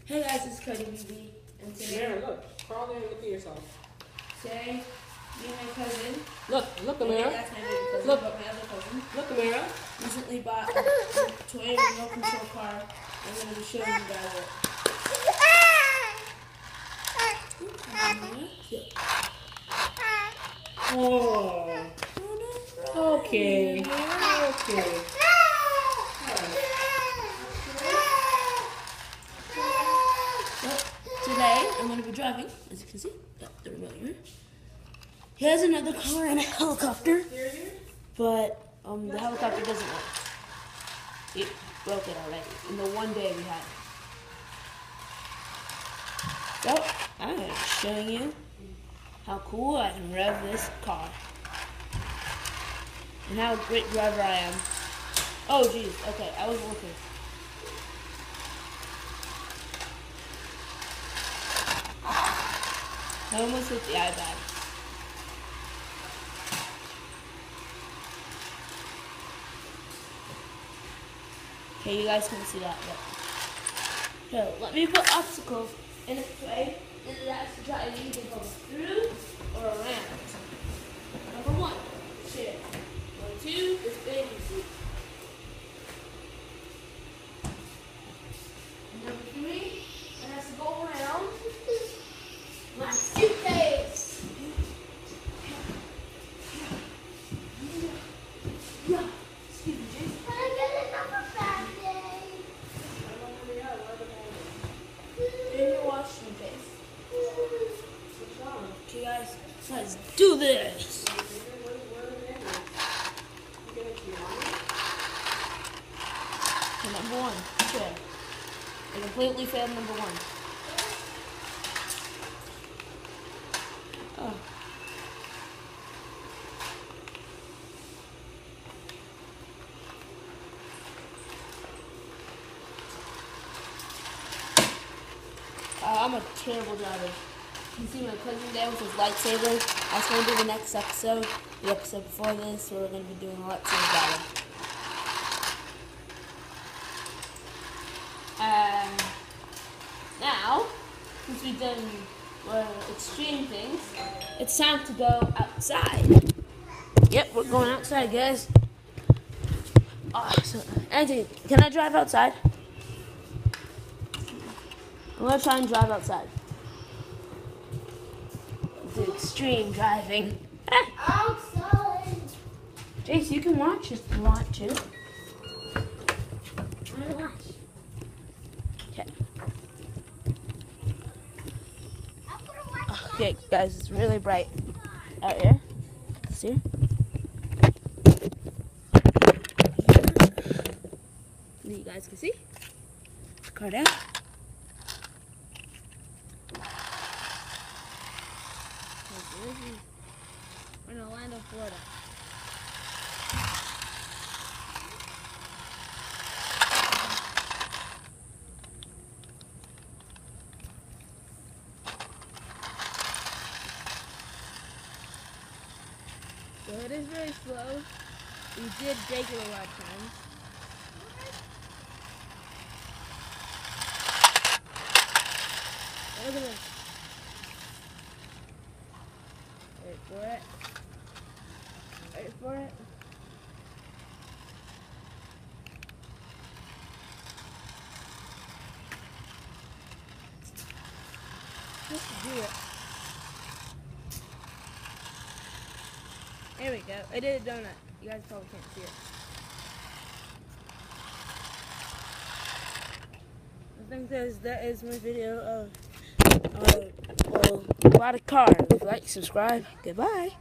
Hey guys, it's Cody BB, and today, Mara, look, crawl there and look at yourself. Today, me and my cousin, Look, Amira. that's my baby cousin, Look. but my other cousin, Amira. recently bought a Toyota remote control car. I'm going to be showing you guys it. Oh. Okay. Okay. Today, I'm going to be driving, as you can see, got the remote here. Here's another car and a helicopter, but the helicopter doesn't work. It broke it already in the one day we had it. So, I'm showing you how cool I can rev this car. And how great driver I am. Oh geez, okay, I was looking. I almost hit the iPad. Okay, you guys can see that, but so let me put obstacles in its way, and it has to try to either go through or around. Number 1, chair. Number 2 is baby seat. Number 3, it has to go around my suitcase. Yeah. Excuse me, Jason. Can I get another Band-Aid? In your washing face. Okay, guys, let's do this. Okay, number 1, chair. I completely failed number 1. Oh. I'm a terrible driver. You can see my cousin there with his lightsaber. That's going to be the next episode. The episode before this, we're going to be doing a lightsaber battle. Now, since we've done extreme things, it's time to go outside. Yep, we're going outside, guys. So, Anthony, can I drive outside? I'm going to try and drive outside. Do extreme driving. Outside. Jace, you can watch if you want to. Okay. Okay, guys, it's really bright out here. See? You guys can see. Car down. We're in Orlando, Florida. So it is very slow. We did break it a lot of times. Look at this. Wait for it. Wait for it. Just do it. There we go. I did a donut. You guys probably can't see it. I think that is my video of a lot of cars. Like, subscribe. Goodbye.